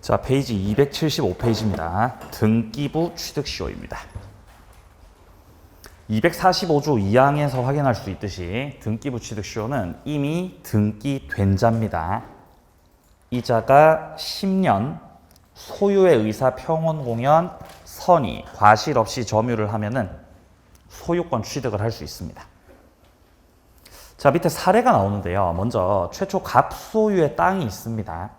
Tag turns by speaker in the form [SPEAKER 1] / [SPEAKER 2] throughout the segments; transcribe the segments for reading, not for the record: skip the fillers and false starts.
[SPEAKER 1] 자, 페이지 275페이지입니다. 등기부 취득시효입니다. 245조 2항에서 확인할 수 있듯이 등기부 취득시효는 이미 등기된 자입니다. 이자가 10년 소유의 의사 평온 공연 선의 과실 없이 점유를 하면은 소유권 취득을 할 수 있습니다. 자, 밑에 사례가 나오는데요. 먼저 최초 갑소유의 땅이 있습니다.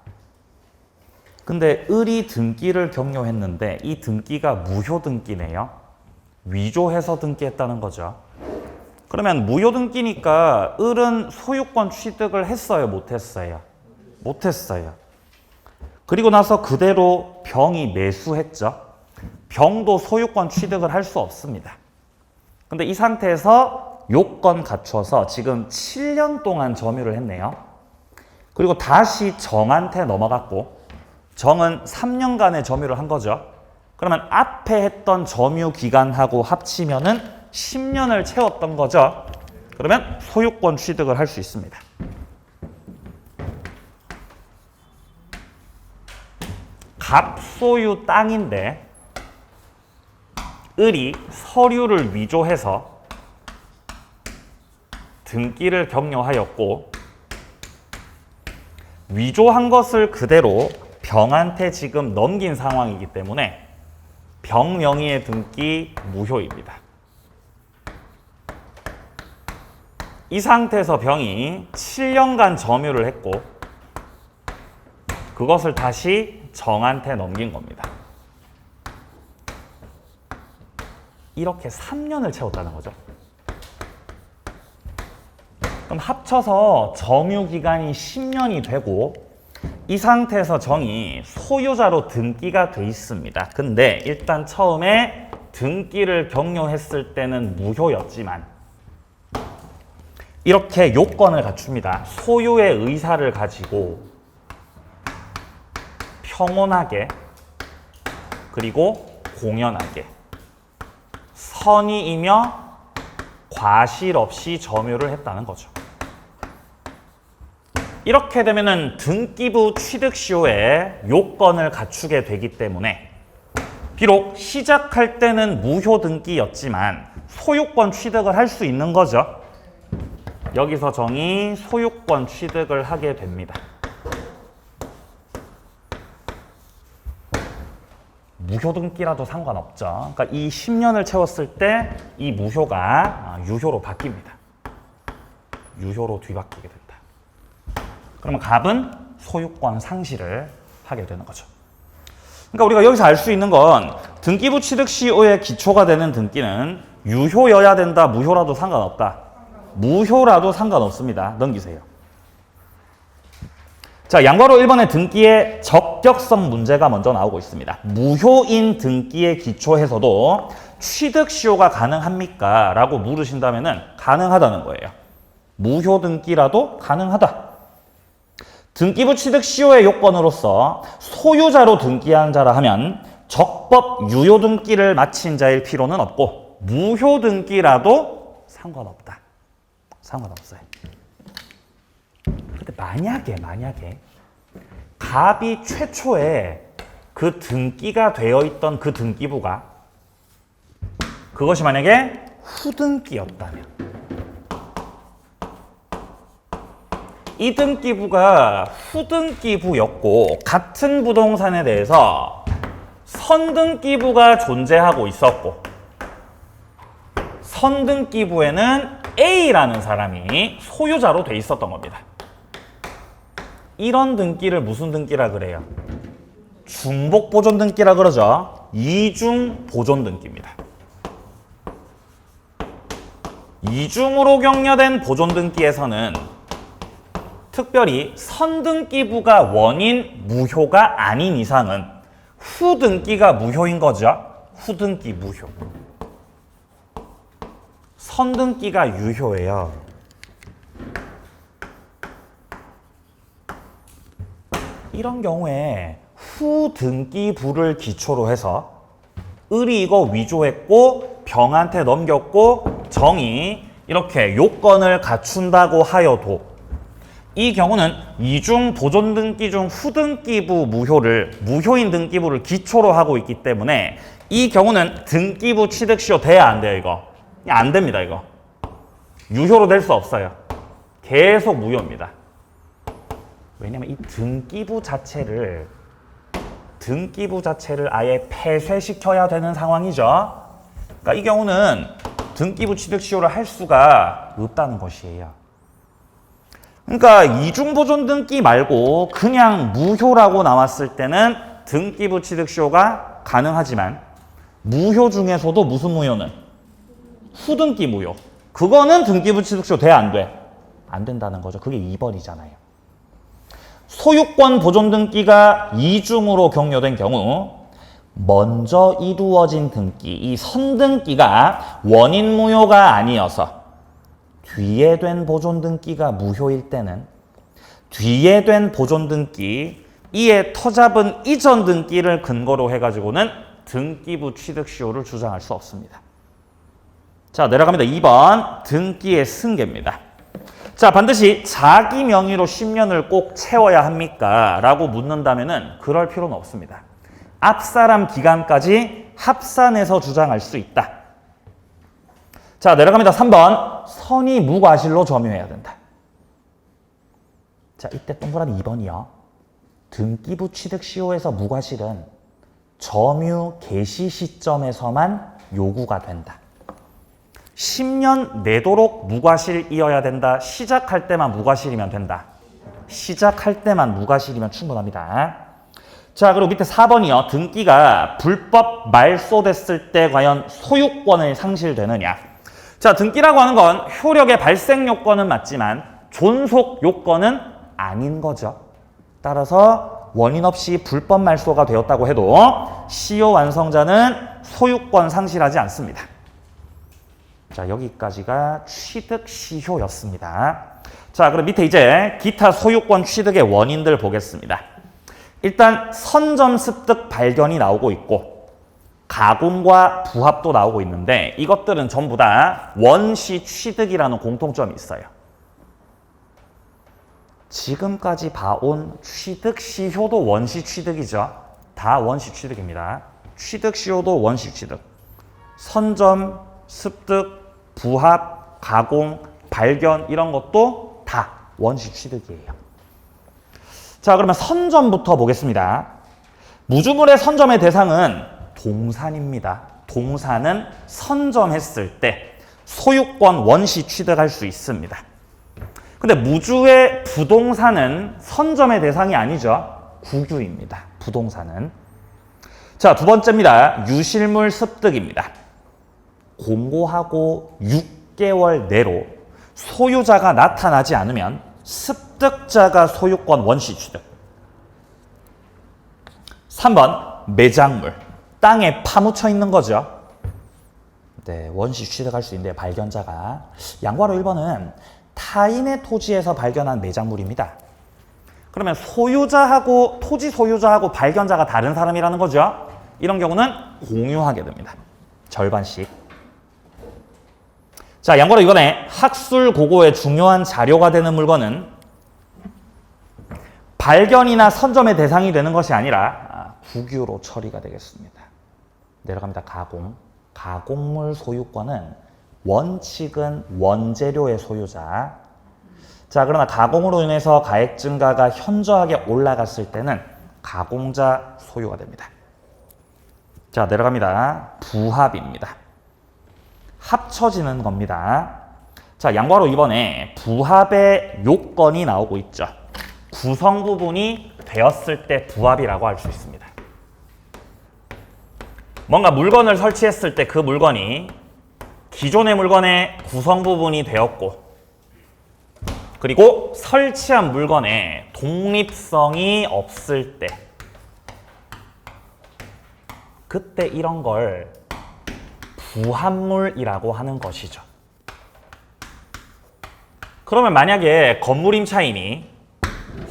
[SPEAKER 1] 근데 을이 등기를 경료했는데 이 등기가 무효 등기네요. 위조해서 등기했다는 거죠. 그러면 무효 등기니까 을은 소유권 취득을 했어요, 못했어요? 못했어요. 그리고 나서 그대로 병이 매수했죠. 병도 소유권 취득을 할 수 없습니다. 근데 이 상태에서 요건 갖춰서 지금 7년 동안 점유를 했네요. 그리고 다시 정한테 넘어갔고 정은 3년간의 점유를 한 거죠. 그러면 앞에 했던 점유 기간하고 합치면은 10년을 채웠던 거죠. 그러면 소유권 취득을 할 수 있습니다. 갑소유 땅인데 을이 서류를 위조해서 등기를 경료하였고 위조한 것을 그대로 병한테 지금 넘긴 상황이기 때문에 병 명의의 등기 무효입니다. 이 상태에서 병이 7년간 점유를 했고 그것을 다시 정한테 넘긴 겁니다. 이렇게 3년을 채웠다는 거죠. 그럼 합쳐서 점유 기간이 10년이 되고 이 상태에서 정이 소유자로 등기가 돼 있습니다. 근데 일단 처음에 등기를 경료했을 때는 무효였지만 이렇게 요건을 갖춥니다. 소유의 의사를 가지고 평온하게 그리고 공연하게 선의이며 과실 없이 점유를 했다는 거죠. 이렇게 되면은 등기부 취득시효의 요건을 갖추게 되기 때문에 비록 시작할 때는 무효 등기였지만 소유권 취득을 할 수 있는 거죠. 여기서 정이 소유권 취득을 하게 됩니다. 무효 등기라도 상관없죠. 그러니까 이 10년을 채웠을 때 이 무효가 유효로 바뀝니다. 유효로 뒤바뀌게 된다. 그러면 갑은 소유권 상실을 하게 되는 거죠. 그러니까 우리가 여기서 알 수 있는 건 등기부 취득 시효의 기초가 되는 등기는 유효여야 된다, 무효라도 상관없다. 무효라도 상관없습니다. 넘기세요. 자, 양괄호 1번의 등기의 적격성 문제가 먼저 나오고 있습니다. 무효인 등기에 기초해서도 취득 시효가 가능합니까? 라고 물으신다면은 가능하다는 거예요. 무효 등기라도 가능하다. 등기부 취득 시효의 요건으로서 소유자로 등기한 자라 하면 적법 유효 등기를 마친 자일 필요는 없고 무효 등기라도 상관없다. 상관없어요. 근데 만약에 갑이 최초에 그 등기가 되어 있던 그 등기부가 그것이 만약에 후등기였다면 이 등기부가 후등기부였고 같은 부동산에 대해서 선등기부가 존재하고 있었고 선등기부에는 A라는 사람이 소유자로 돼 있었던 겁니다. 이런 등기를 무슨 등기라 그래요? 중복보존 등기라 그러죠. 이중 보존 등기입니다. 이중으로 격려된 보존 등기에서는 특별히 선등기부가 원인 무효가 아닌 이상은 후등기가 무효인 거죠. 후등기 무효. 선등기가 유효예요. 이런 경우에 후등기부를 기초로 해서 을이 이거 위조했고 병한테 넘겼고 정이 이렇게 요건을 갖춘다고 하여도 이 경우는 이중 보존 등기 중 후등기부 무효인 등기부를 기초로 하고 있기 때문에 이 경우는 등기부 취득시효 돼야 안 돼요, 이거. 안 됩니다, 이거. 유효로 될 수 없어요. 계속 무효입니다. 왜냐면 이 등기부 자체를 아예 폐쇄시켜야 되는 상황이죠. 그러니까 이 경우는 등기부 취득시효를 할 수가 없다는 것이에요. 그러니까 이중보존 등기 말고 그냥 무효라고 나왔을 때는 등기부 취득시효가 가능하지만 무효 중에서도 무슨 무효는? 후등기 무효. 그거는 등기부 취득시효 돼, 안 돼? 안 된다는 거죠. 그게 2번이잖아요. 소유권 보존 등기가 이중으로 격려된 경우 먼저 이루어진 등기, 이 선등기가 원인 무효가 아니어서 뒤에 된 보존 등기가 무효일 때는 뒤에 된 보존 등기, 이에 터잡은 이전 등기를 근거로 해가지고는 등기부 취득시효를 주장할 수 없습니다. 자, 내려갑니다. 2번 등기의 승계입니다. 자, 반드시 자기 명의로 10년을 꼭 채워야 합니까? 라고 묻는다면은 그럴 필요는 없습니다. 앞사람 기간까지 합산해서 주장할 수 있다. 자, 내려갑니다. 3번 선의 무과실로 점유해야 된다. 자, 이때 동그라미 2번이요. 등기부 취득시효에서 무과실은 점유 개시 시점에서만 요구가 된다. 10년 내도록 무과실이어야 된다. 시작할 때만 무과실이면 된다. 시작할 때만 무과실이면 충분합니다. 자, 그리고 밑에 4번이요. 등기가 불법 말소됐을 때 과연 소유권을 상실되느냐. 자, 등기라고 하는 건 효력의 발생 요건은 맞지만 존속 요건은 아닌 거죠. 따라서 원인 없이 불법 말소가 되었다고 해도 시효 완성자는 소유권 상실하지 않습니다. 자, 여기까지가 취득 시효였습니다. 자, 그럼 밑에 이제 기타 소유권 취득의 원인들 보겠습니다. 일단 선점 습득 발견이 나오고 있고 가공과 부합도 나오고 있는데 이것들은 전부 다 원시 취득이라는 공통점이 있어요. 지금까지 봐온 취득 시효도 원시 취득이죠. 다 원시 취득입니다. 취득 시효도 원시 취득. 선점, 습득, 부합, 가공, 발견 이런 것도 다 원시 취득이에요. 자, 그러면 선점부터 보겠습니다. 무주물의 선점의 대상은 동산입니다. 동산은 선점했을 때 소유권 원시 취득할 수 있습니다. 근데 무주의 부동산은 선점의 대상이 아니죠. 국유입니다. 부동산은. 자, 두 번째입니다. 유실물 습득입니다. 공고하고 6개월 내로 소유자가 나타나지 않으면 습득자가 소유권 원시 취득. 3번 매작물. 땅에 파묻혀 있는 거죠. 네, 원시 취득할 수 있는데 발견자가. 양과로 1번은 타인의 토지에서 발견한 매작물입니다. 그러면 소유자하고 토지 소유자하고 발견자가 다른 사람이라는 거죠. 이런 경우는 공유하게 됩니다. 절반씩. 자, 양과로 이번에 학술 고고에 중요한 자료가 되는 물건은 발견이나 선점의 대상이 되는 것이 아니라 국유로 처리가 되겠습니다. 내려갑니다. 가공. 가공물 소유권은 원칙은 원재료의 소유자. 자, 그러나 가공으로 인해서 가액 증가가 현저하게 올라갔을 때는 가공자 소유가 됩니다. 자, 내려갑니다. 부합입니다. 합쳐지는 겁니다. 자, 양과로 이번에 부합의 요건이 나오고 있죠. 구성 부분이 되었을 때 부합이라고 할 수 있습니다. 뭔가 물건을 설치했을 때 그 물건이 기존의 물건의 구성 부분이 되었고 그리고 설치한 물건의 독립성이 없을 때 그때 이런 걸 부합물이라고 하는 것이죠. 그러면 만약에 건물 임차인이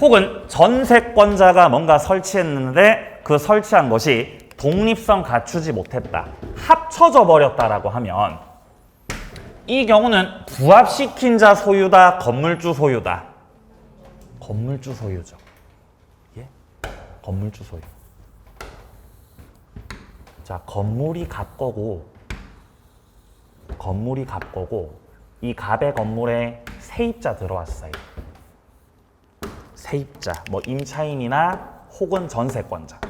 [SPEAKER 1] 혹은 전세권자가 뭔가 설치했는데 그 설치한 것이 독립성 갖추지 못했다. 합쳐져 버렸다라고 하면 이 경우는 부합시킨 자 소유다, 건물주 소유다. 건물주 소유죠. 예? 건물주 소유. 자, 건물이 갑 거고 이 갑의 건물에 세입자 들어왔어요. 세입자, 뭐 임차인이나 혹은 전세권자.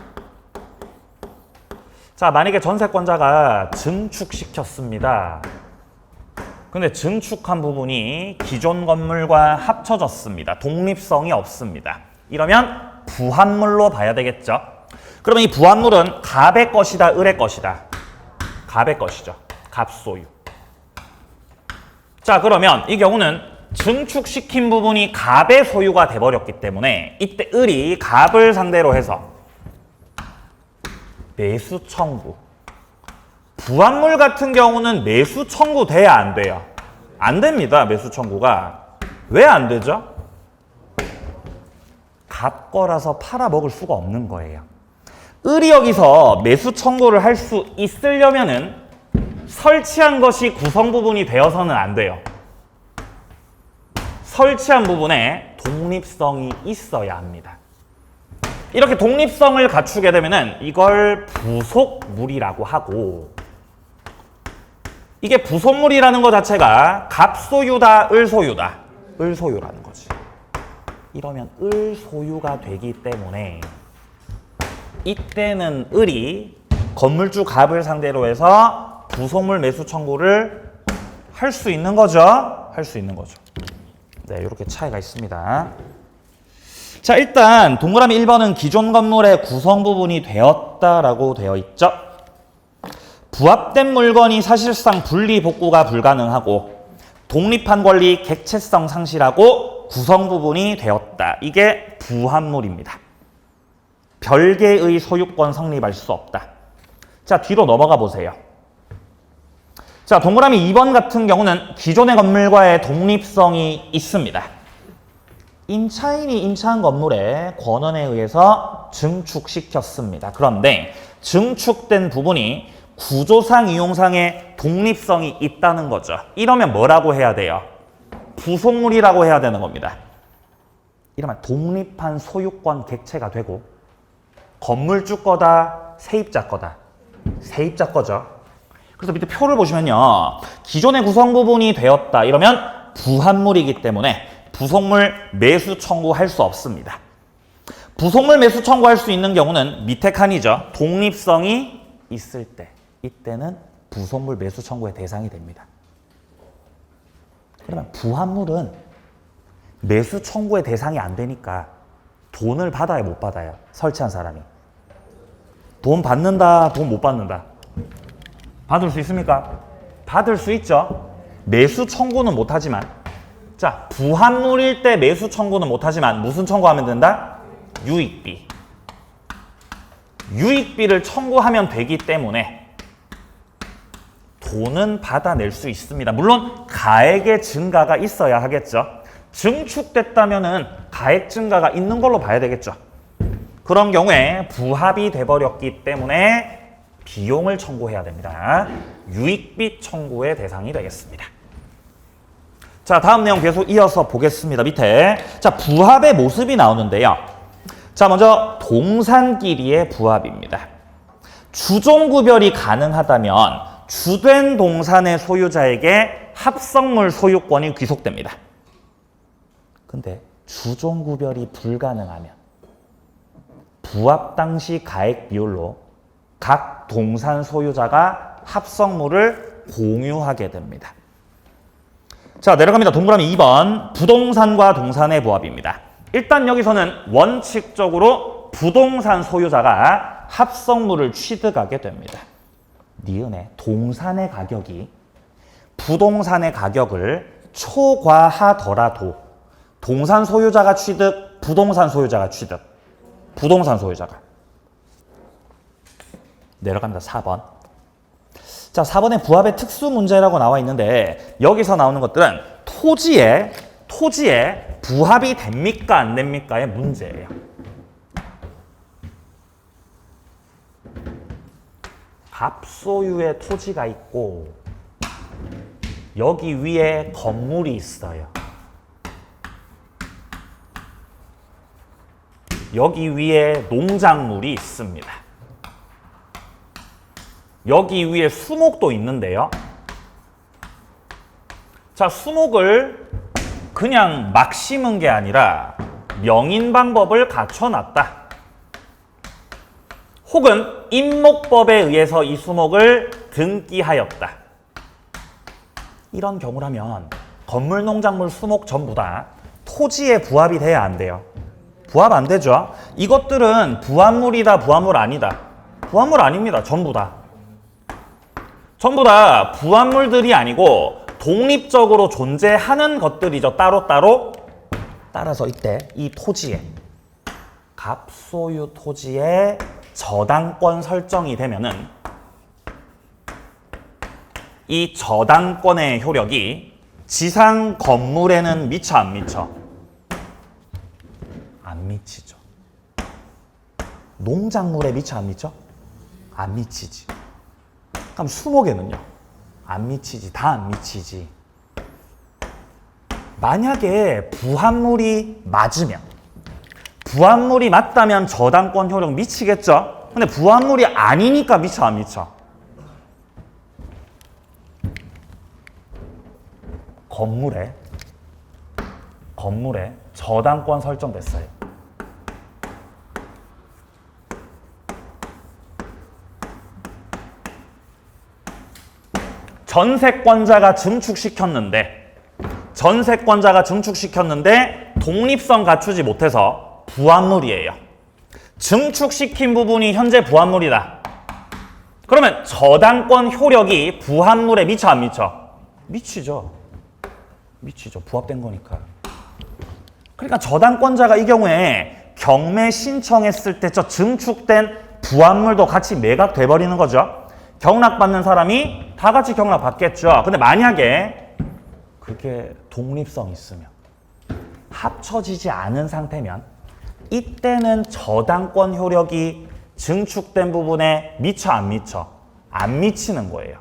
[SPEAKER 1] 자, 만약에 전세권자가 증축시켰습니다. 근데 증축한 부분이 기존 건물과 합쳐졌습니다. 독립성이 없습니다. 이러면 부합물로 봐야 되겠죠. 그러면 이 부합물은 갑의 것이다, 을의 것이다. 갑의 것이죠. 갑 소유. 자, 그러면 이 경우는 증축시킨 부분이 갑의 소유가 돼버렸기 때문에 이때 을이 갑을 상대로 해서 매수 청구. 부합물 같은 경우는 매수 청구 돼야 안 돼요? 안 됩니다. 매수 청구가. 왜 안 되죠? 갑 거라서 팔아먹을 수가 없는 거예요. 을이 여기서 매수 청구를 할 수 있으려면은 설치한 것이 구성 부분이 되어서는 안 돼요. 설치한 부분에 독립성이 있어야 합니다. 이렇게 독립성을 갖추게 되면은 이걸 부속물이라고 하고, 이게 부속물이라는 것 자체가 갑 소유다, 을 소유다. 을 소유라는 거지. 이러면 을 소유가 되기 때문에 이때는 을이 건물주 갑을 상대로 해서 부속물 매수 청구를 할 수 있는 거죠. 할 수 있는 거죠. 네, 이렇게 차이가 있습니다. 자, 일단 동그라미 1번은 기존 건물의 구성 부분이 되었다라고 되어 있죠. 부합된 물건이 사실상 분리 복구가 불가능하고 독립한 권리 객체성 상실하고 구성 부분이 되었다. 이게 부합물입니다. 별개의 소유권 성립할 수 없다. 자, 뒤로 넘어가 보세요. 자, 동그라미 2번 같은 경우는 기존의 건물과의 독립성이 있습니다. 임차인이 임차한 건물에 권원에 의해서 증축시켰습니다. 그런데 증축된 부분이 구조상 이용상의 독립성이 있다는 거죠. 이러면 뭐라고 해야 돼요? 부속물이라고 해야 되는 겁니다. 이러면 독립한 소유권 객체가 되고 건물주 거다, 세입자 거다. 세입자 거죠. 그래서 밑에 표를 보시면요. 기존의 구성 부분이 되었다. 이러면 부합물이기 때문에 부속물 매수 청구할 수 없습니다. 부속물 매수 청구할 수 있는 경우는 밑에 칸이죠. 독립성이 있을 때. 이때는 부속물 매수 청구의 대상이 됩니다. 그러면 부합물은 매수 청구의 대상이 안 되니까 돈을 받아야 못 받아요. 설치한 사람이. 돈 받는다, 돈 못 받는다. 받을 수 있습니까? 받을 수 있죠. 매수 청구는 못하지만, 자, 부합물일 때 매수 청구는 못하지만 무슨 청구하면 된다? 유익비. 유익비를 청구하면 되기 때문에 돈은 받아낼 수 있습니다. 물론 가액의 증가가 있어야 하겠죠. 증축됐다면은 가액 증가가 있는 걸로 봐야 되겠죠. 그런 경우에 부합이 돼버렸기 때문에 비용을 청구해야 됩니다. 유익비 청구의 대상이 되겠습니다. 자, 다음 내용 계속 이어서 보겠습니다. 밑에 자, 부합의 모습이 나오는데요. 자, 먼저 동산끼리의 부합입니다. 주종 구별이 가능하다면 주된 동산의 소유자에게 합성물 소유권이 귀속됩니다. 근데 주종 구별이 불가능하면 부합 당시 가액 비율로 각 동산 소유자가 합성물을 공유하게 됩니다. 자, 내려갑니다. 동그라미 2번 부동산과 동산의 부합입니다. 일단 여기서는 원칙적으로 부동산 소유자가 합성물을 취득하게 됩니다. 니은의 동산의 가격이 부동산의 가격을 초과하더라도 동산 소유자가 취득, 부동산 소유자가 취득. 부동산 소유자가. 내려갑니다. 4번. 자, 4번에 부합의 특수 문제라고 나와 있는데 여기서 나오는 것들은 토지에 부합이 됩니까 안 됩니까의 문제예요. 갑소유의 토지가 있고 여기 위에 건물이 있어요. 여기 위에 농작물이 있습니다. 여기 위에 수목도 있는데요. 자, 수목을 그냥 막 심은 게 아니라 명인 방법을 갖춰놨다. 혹은 임목법에 의해서 이 수목을 등기하였다. 이런 경우라면 건물, 농작물, 수목 전부 다 토지에 부합이 돼야 안 돼요. 부합 안 되죠? 이것들은 부합물이다, 부합물 아니다. 부합물 아닙니다. 전부 다. 전부 다 부합물들이 아니고 독립적으로 존재하는 것들이죠. 따로따로. 따라서 이때 이 토지에, 갑소유 토지에 저당권 설정이 되면은 이 저당권의 효력이 지상 건물에는 미쳐 안 미쳐? 안 미치죠. 농작물에 미쳐 안 미쳐? 안 미치지. 그럼 수목에는요? 안 미치지. 다 안 미치지. 만약에 부합물이 맞으면, 부합물이 맞다면 저당권 효력 미치겠죠? 근데 부합물이 아니니까 미쳐 안 미쳐? 건물에 저당권 설정됐어요. 전세권자가 증축시켰는데 독립성 갖추지 못해서 부합물이에요. 증축시킨 부분이 현재 부합물이다. 그러면 저당권 효력이 부합물에 미쳐 안 미쳐? 미치죠. 부합된 거니까. 그러니까 저당권자가 이 경우에 경매 신청했을 때 저 증축된 부합물도 같이 매각돼 버리는 거죠. 경락받는 사람이 다 같이 경락받겠죠. 근데 만약에 그게 독립성 있으면, 합쳐지지 않은 상태면 이때는 저당권 효력이 증축된 부분에 미쳐 안 미쳐? 안 미치는 거예요.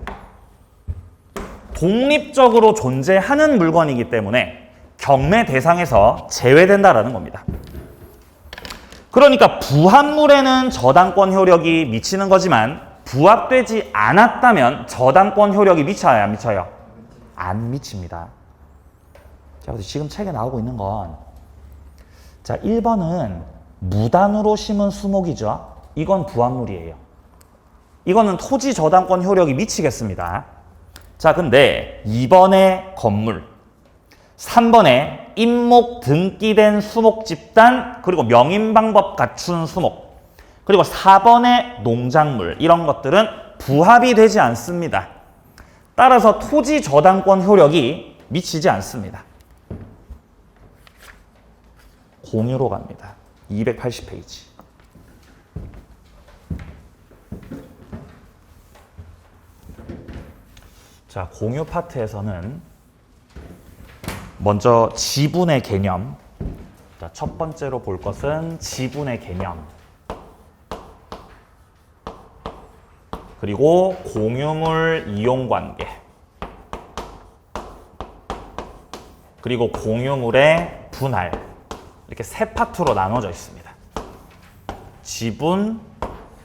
[SPEAKER 1] 독립적으로 존재하는 물건이기 때문에 경매 대상에서 제외된다라는 겁니다. 그러니까 부합물에는 저당권 효력이 미치는 거지만 부합되지 않았다면 저당권 효력이 미쳐요, 안 미쳐요? 안 미칩니다. 자, 그래서 지금 책에 나오고 있는 건, 자, 1번은 무단으로 심은 수목이죠. 이건 부합물이에요. 이거는 토지 저당권 효력이 미치겠습니다. 자, 근데 2번의 건물, 3번에 임목 등기된 수목 집단, 그리고 명인 방법 갖춘 수목, 그리고 4번의 농작물, 이런 것들은 부합이 되지 않습니다. 따라서 토지 저당권 효력이 미치지 않습니다. 공유로 갑니다. 280페이지. 자, 공유 파트에서는 먼저 지분의 개념. 자, 첫 번째로 볼 것은 지분의 개념. 그리고 공유물 이용관계. 그리고 공유물의 분할. 이렇게 세 파트로 나눠져 있습니다. 지분,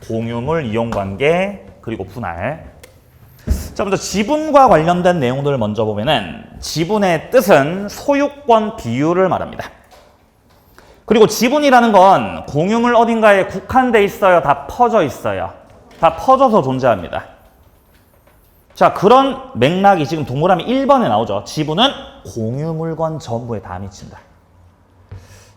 [SPEAKER 1] 공유물 이용관계, 그리고 분할. 자, 먼저 지분과 관련된 내용들을 먼저 보면은 지분의 뜻은 소유권 비율을 말합니다. 그리고 지분이라는 건 공유물 어딘가에 국한돼 있어요? 다 퍼져 있어요? 다 퍼져서 존재합니다. 자, 그런 맥락이 지금 동그라미 1번에 나오죠. 지분은 공유물건 전부에 다 미친다.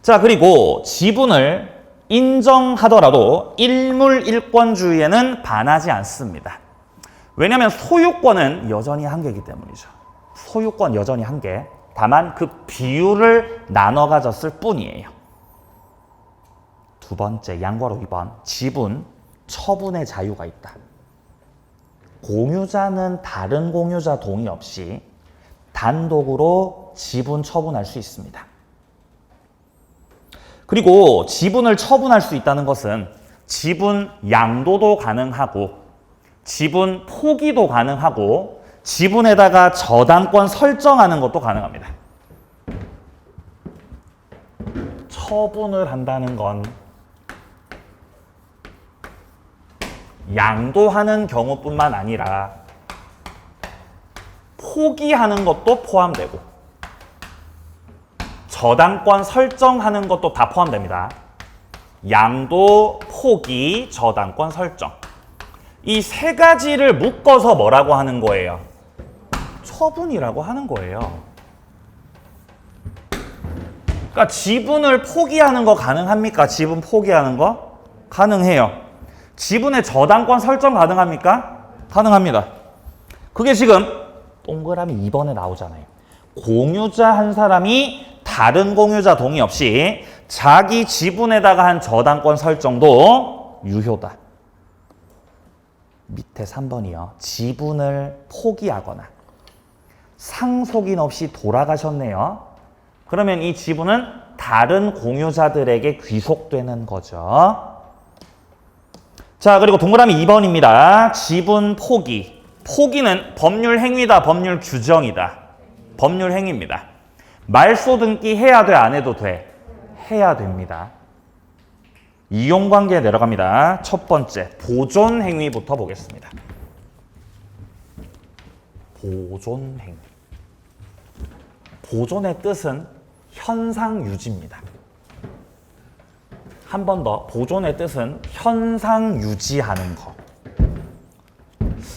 [SPEAKER 1] 자, 그리고 지분을 인정하더라도 일물일권주의에는 반하지 않습니다. 왜냐하면 소유권은 여전히 한계이기 때문이죠. 소유권 여전히 한계. 다만 그 비율을 나눠 가졌을 뿐이에요. 두 번째, 양괄호 2번. 지분, 처분의 자유가 있다. 공유자는 다른 공유자 동의 없이 단독으로 지분 처분할 수 있습니다. 그리고 지분을 처분할 수 있다는 것은 지분 양도도 가능하고 지분 포기도 가능하고 지분에다가 저당권 설정하는 것도 가능합니다. 처분을 한다는 건 양도하는 경우뿐만 아니라 포기하는 것도 포함되고 저당권 설정하는 것도 다 포함됩니다. 양도, 포기, 저당권 설정. 이 세 가지를 묶어서 뭐라고 하는 거예요? 처분이라고 하는 거예요. 그러니까 지분을 포기하는 거 가능합니까? 지분 포기하는 거? 가능해요. 지분의 저당권 설정 가능합니까? 가능합니다. 그게 지금 동그라미 2번에 나오잖아요. 공유자 한 사람이 다른 공유자 동의 없이 자기 지분에다가 한 저당권 설정도 유효다. 밑에 3번이요. 지분을 포기하거나 상속인 없이 돌아가셨네요. 그러면 이 지분은 다른 공유자들에게 귀속되는 거죠. 자, 그리고 동그라미 2번입니다. 지분 포기. 포기는 법률 행위다, 법률 규정이다. 법률 행위입니다. 말소 등기 해야 돼, 안 해도 돼? 해야 됩니다. 이용관계에 내려갑니다. 첫 번째, 보존 행위부터 보겠습니다. 보존 행위. 보존의 뜻은 현상 유지입니다. 한 번 더, 보존의 뜻은 현상 유지하는 거.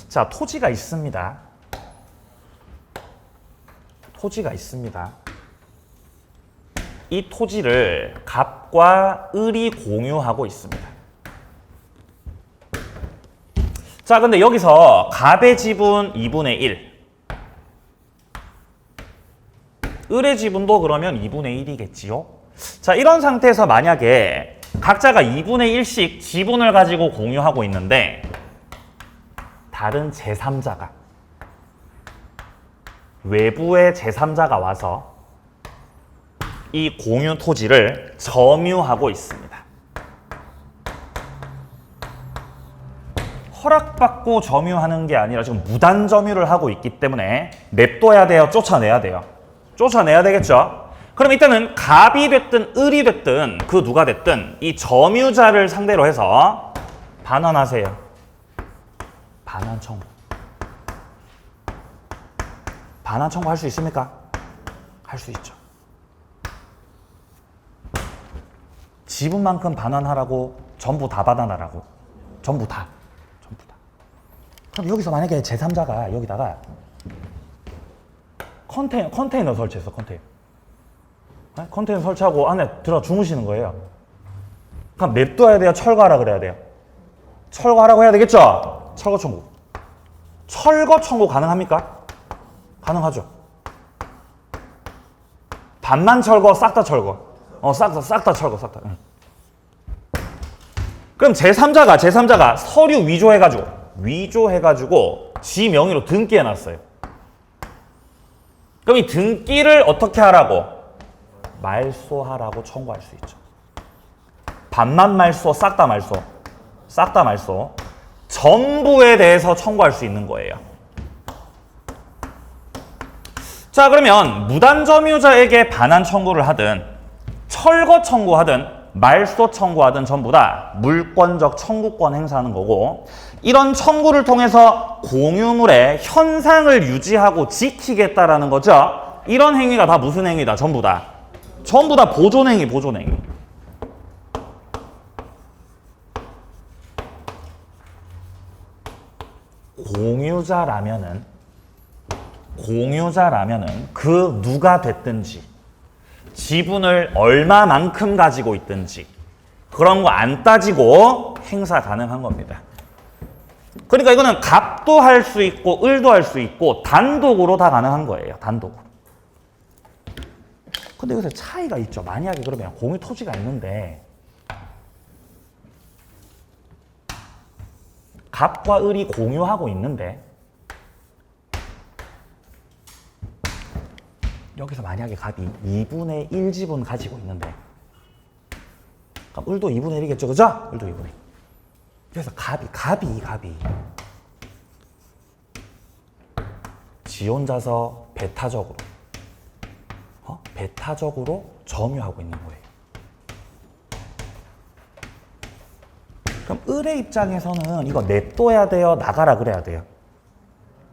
[SPEAKER 1] 자, 토지가 있습니다. 토지가 있습니다. 이 토지를 갑과 을이 공유하고 있습니다. 자, 근데 여기서 갑의 지분 2분의 1. 을의 지분도 그러면 2분의 1이겠지요? 자, 이런 상태에서 만약에 각자가 2분의 1씩 지분을 가지고 공유하고 있는데 다른 제3자가 외부의 제3자가 와서 이 공유 토지를 점유하고 있습니다. 허락받고 점유하는 게 아니라 지금 무단 점유를 하고 있기 때문에 냅둬야 돼요? 쫓아내야 돼요? 쫓아내야 되겠죠? 그럼 이때는 갑이 됐든 을이 됐든 그 누가 됐든 이 점유자를 상대로 해서 반환하세요. 반환 청구. 반환 청구 할 수 있습니까? 할 수 있죠. 지분만큼 반환하라고 전부 다 반환하라고. 전부 다. 전부 다. 그럼 여기서 만약에 제3자가 여기다가 컨테이너 설치했어, 컨테이너. 네? 컨테이너 설치하고 안에 들어 주무시는 거예요. 그럼 냅둬야 돼요? 철거하라 그래야 돼요? 철거하라고 해야 되겠죠? 철거 청구. 철거 청구 가능합니까? 가능하죠. 반만 철거, 싹 다 철거. 싹 다 철거, 싹 다. 응. 그럼 제3자가 서류 위조해가지고 지 명의로 등기해놨어요. 그럼 이 등기를 어떻게 하라고? 말소하라고 청구할 수 있죠. 반만 말소, 싹 다 말소. 싹 다 말소. 전부에 대해서 청구할 수 있는 거예요. 자, 그러면 무단점유자에게 반환 청구를 하든 철거 청구하든 말소 청구하든 전부 다 물권적 청구권 행사하는 거고, 이런 청구를 통해서 공유물의 현상을 유지하고 지키겠다라는 거죠. 이런 행위가 다 무슨 행위다? 전부 다 보존행위, 보존행위. 공유자라면은 그 누가 됐든지 지분을 얼마만큼 가지고 있든지 그런 거 안 따지고 행사 가능한 겁니다. 그러니까 이거는 갑도 할 수 있고 을도 할 수 있고 단독으로 다 가능한 거예요. 단독으로. 근데 여기서 차이가 있죠. 만약에 그러면 공유 토지가 있는데 갑과 을이 공유하고 있는데 여기서 만약에 갑이 2분의 1 지분 가지고 있는데 그럼 을도 2분의 1이겠죠, 그죠? 을도 2분의 1. 그래서 갑이 지 혼자서 배타적으로 점유하고 있는 거예요. 그럼 을의 입장에서는 이거 냅둬야 돼요? 나가라 그래야 돼요?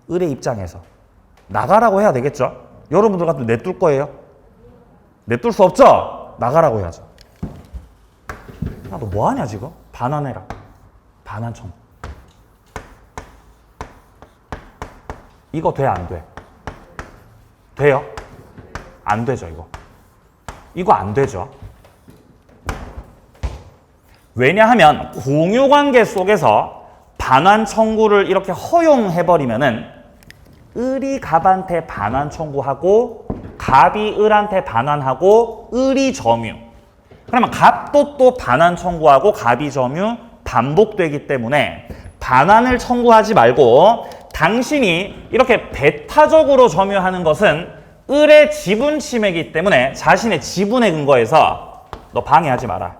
[SPEAKER 1] 을의 입장에서 나가라고 해야 되겠죠? 여러분들 같으면 냅둘 거예요? 냅둘 수 없죠? 나가라고 해야죠. 야, 너 뭐하냐 지금? 반환해라. 반환 청구. 이거 돼, 안 돼? 돼요? 안 되죠, 이거. 이거 안 되죠. 왜냐하면 공유관계 속에서 반환 청구를 이렇게 허용해버리면은 을이 갑한테 반환 청구하고 갑이 을한테 반환하고 을이 점유. 그러면 갑도 또 반환 청구하고 갑이 점유 반복되기 때문에 반환을 청구하지 말고 당신이 이렇게 배타적으로 점유하는 것은 을의 지분 침해이기 때문에 자신의 지분에 근거해서 너 방해하지 마라.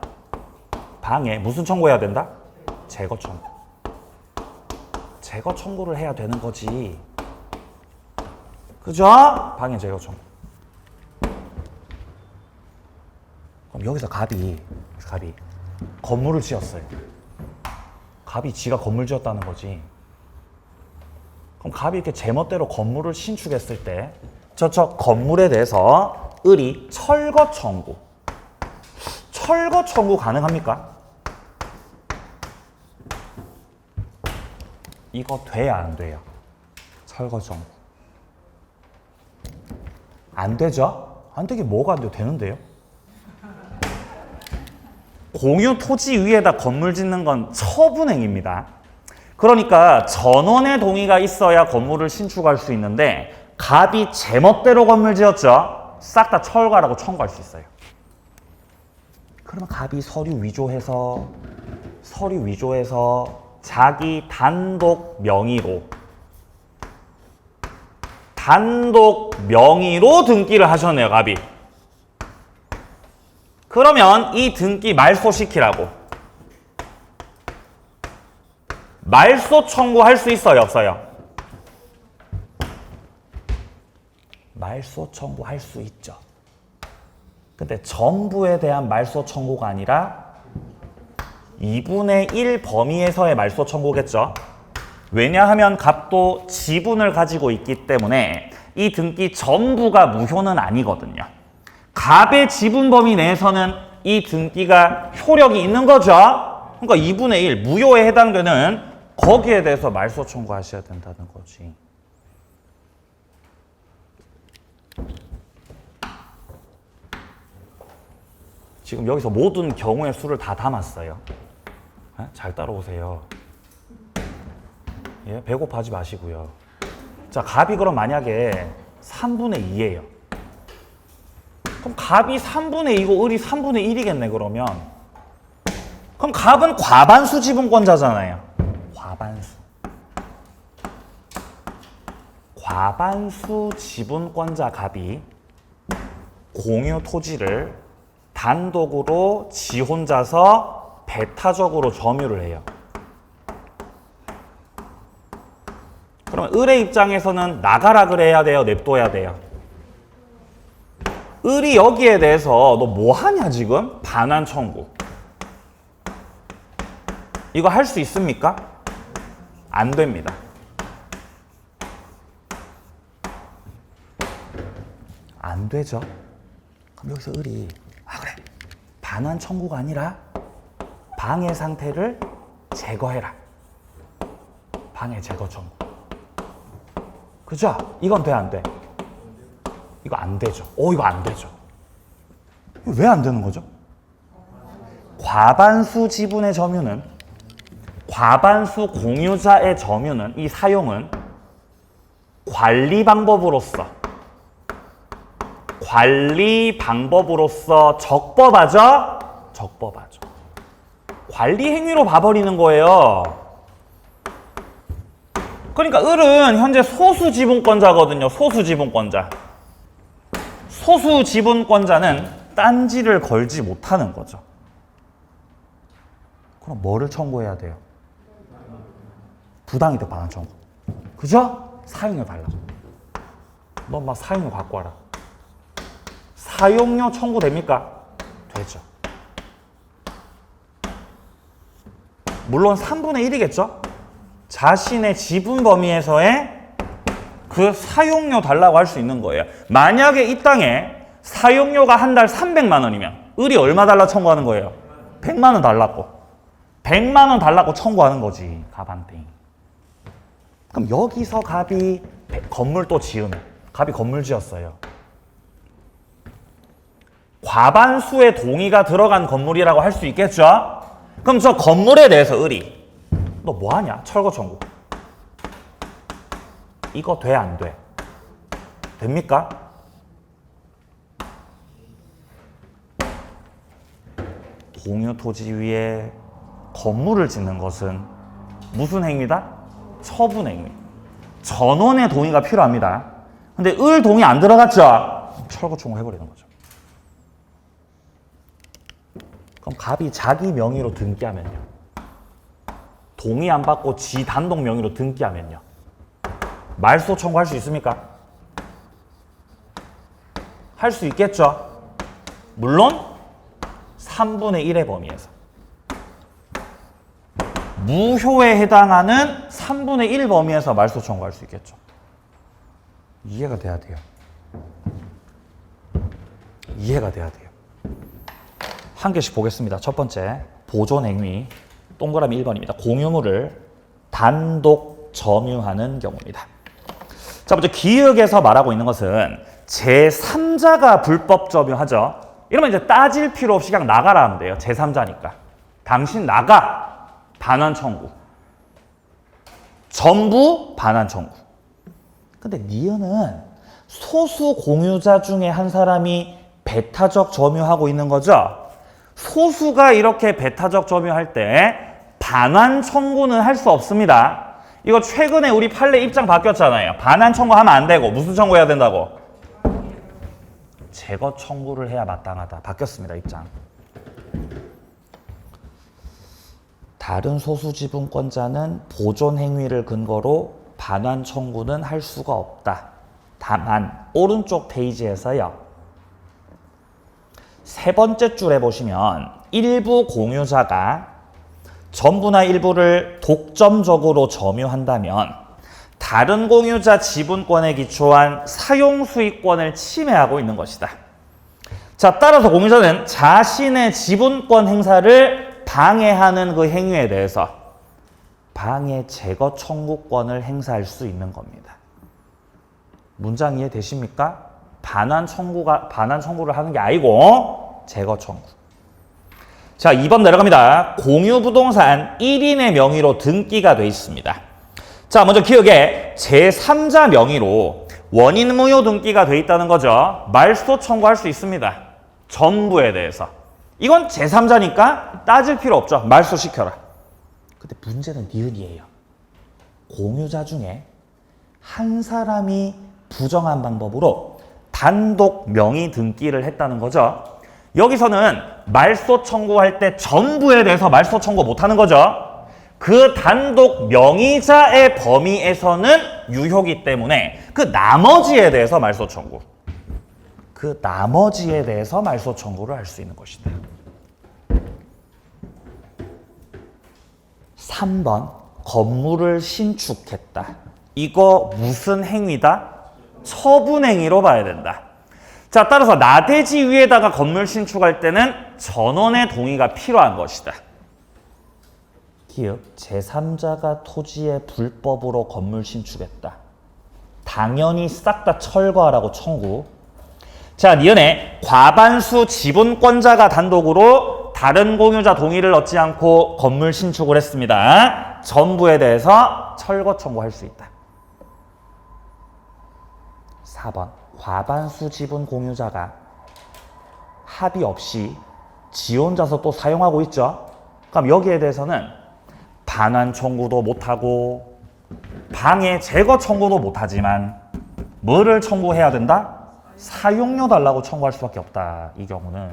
[SPEAKER 1] 방해. 무슨 청구해야 된다? 제거 청구. 제거 청구를 해야 되는 거지. 그죠? 방해 제거 청구. 그럼 여기서 갑이 건물을 지었어요. 갑이 지가 건물 지었다는 거지. 그럼 갑이 이렇게 제멋대로 건물을 신축했을 때 저쪽 건물에 대해서 을이 철거 청구. 철거 청구 가능합니까? 이거 돼야 안 돼요? 철거 청구. 안 되죠? 안 되게 뭐가 안 돼요? 되는데요? 공유 토지 위에다 건물 짓는 건 처분행위입니다. 그러니까 전원의 동의가 있어야 건물을 신축할 수 있는데 갑이 제멋대로 건물 지었죠? 싹 다 철거하라고 청구할 수 있어요. 그러면 갑이 서류 위조해서 자기 단독 명의로 등기를 하셨네요, 갑이. 그러면 이 등기 말소시키라고. 말소 청구할 수 있어요, 없어요? 말소 청구할 수 있죠. 근데 전부에 대한 말소 청구가 아니라 2분의 1 범위에서의 말소 청구겠죠. 왜냐하면 갑도 지분을 가지고 있기 때문에 이 등기 전부가 무효는 아니거든요. 갑의 지분 범위 내에서는 이 등기가 효력이 있는 거죠. 그러니까 2분의 1 무효에 해당되는 거기에 대해서 말소 청구하셔야 된다는 거지. 지금 여기서 모든 경우의 수를 다 담았어요. 잘 따라오세요. 예, 배고파하지 마시고요. 자, 갑이 그럼 만약에 3분의 2예요. 그럼 갑이 3분의 2고 을이 3분의 1이겠네, 그러면. 그럼 갑은 과반수 지분권자잖아요. 과반수 지분권자 갑이 공유 토지를 단독으로 지 혼자서 배타적으로 점유를 해요. 그러면 을의 입장에서는 나가라 그래야 돼요? 냅둬야 돼요? 을이 여기에 대해서 너 뭐 하냐 지금? 반환 청구. 이거 할 수 있습니까? 안 됩니다. 안 되죠? 그럼 여기서 을이 그래. 반환 청구가 아니라 방해 상태를 제거해라. 방해 제거 청구. 그죠? 이건 돼, 안 돼? 이거 안 되죠. 이거 안 되죠. 왜 안 되는 거죠? 과반수 지분의 점유는, 과반수 공유자의 점유는, 이 사용은 관리 방법으로서 적법하죠? 적법하죠. 관리 행위로 봐버리는 거예요. 그러니까 을은 현재 소수 지분권자거든요. 소수 지분권자. 소수 지분권자는 딴지를 걸지 못하는 거죠. 그럼 뭐를 청구해야 돼요? 부당이득 반환 청구. 그죠? 사용료 달라고. 너 막 사용료 갖고 와라. 사용료 청구 됩니까? 되죠. 물론 3분의 1이겠죠? 자신의 지분 범위에서의 그 사용료 달라고 할 수 있는 거예요. 만약에 이 땅에 사용료가 한 달 300만 원이면 을이 얼마 달라 청구하는 거예요? 100만 원 달라고. 100만 원 달라고 청구하는 거지. 갑한테. 그럼 여기서 갑이 건물 또 지으면 갑이 건물 지었어요. 과반수의 동의가 들어간 건물이라고 할 수 있겠죠? 그럼 저 건물에 대해서 을이 너 뭐하냐? 철거 청구. 이거 돼, 안 돼? 됩니까? 공유 토지 위에 건물을 짓는 것은 무슨 행위다? 처분 행위. 전원의 동의가 필요합니다. 근데 을 동의 안 들어갔죠? 철거 청구해버리는 거죠. 그럼 갑이 자기 명의로 등기하면요. 동의 안 받고 지 단독 명의로 등기하면요. 말소 청구할 수 있습니까? 할 수 있겠죠? 물론 3분의 1의 범위에서. 무효에 해당하는 3분의 1 범위에서 말소 청구할 수 있겠죠. 이해가 돼야 돼요. 이해가 돼야 돼요. 한 개씩 보겠습니다. 첫 번째, 보존 행위. 동그라미 1번입니다. 공유물을 단독 점유하는 경우입니다. 자, 먼저 기역에서 말하고 있는 것은 제3자가 불법 점유하죠. 이러면 이제 따질 필요 없이 그냥 나가라 하면 돼요. 제3자니까. 당신 나가. 반환 청구. 전부 반환 청구. 근데 니은은 소수 공유자 중에 한 사람이 배타적 점유하고 있는 거죠. 소수가 이렇게 배타적 점유할 때 반환 청구는 할 수 없습니다. 이거 최근에 우리 판례 입장 바뀌었잖아요. 반환 청구하면 안 되고 무슨 청구해야 된다고? 제거 청구를 해야 마땅하다. 바뀌었습니다. 입장. 다른 소수 지분권자는 보존 행위를 근거로 반환 청구는 할 수가 없다. 다만 오른쪽 페이지에서요. 세 번째 줄에 보시면 일부 공유자가 전부나 일부를 독점적으로 점유한다면 다른 공유자 지분권에 기초한 사용수익권을 침해하고 있는 것이다. 자, 따라서 공유자는 자신의 지분권 행사를 방해하는 그 행위에 대해서 방해 제거 청구권을 행사할 수 있는 겁니다. 문장 이해되십니까? 반환 청구를 하는 게 아니고 제거 청구. 자, 2번 내려갑니다. 공유 부동산 1인의 명의로 등기가 돼 있습니다. 자, 먼저 기억에 제3자 명의로 원인 무효 등기가 돼 있다는 거죠. 말소 청구할 수 있습니다. 전부에 대해서. 이건 제3자니까 따질 필요 없죠. 말소 시켜라. 근데 문제는 니은이에요. 공유자 중에 한 사람이 부정한 방법으로 단독 명의 등기를 했다는 거죠. 여기서는 말소 청구할 때 전부에 대해서 말소 청구 못하는 거죠. 그 단독 명의자의 범위에서는 유효기 때문에 그 나머지에 대해서 말소 청구. 그 나머지에 대해서 말소 청구를 할 수 있는 것이다. 3번, 건물을 신축했다. 이거 무슨 행위다? 처분행위로 봐야 된다. 자, 따라서 나대지 위에다가 건물 신축할 때는 전원의 동의가 필요한 것이다. 기억, 제3자가 토지에 불법으로 건물 신축했다. 당연히 싹 다 철거하라고 청구. 자, 니은에 과반수 지분권자가 단독으로 다른 공유자 동의를 얻지 않고 건물 신축을 했습니다. 전부에 대해서 철거 청구할 수 있다. 4번, 과반수 지분 공유자가 합의 없이 지 혼자서 또 사용하고 있죠. 그럼 여기에 대해서는 반환 청구도 못하고 방해 제거 청구도 못하지만 뭐를 청구해야 된다? 사용료 달라고 청구할 수밖에 없다. 이 경우는.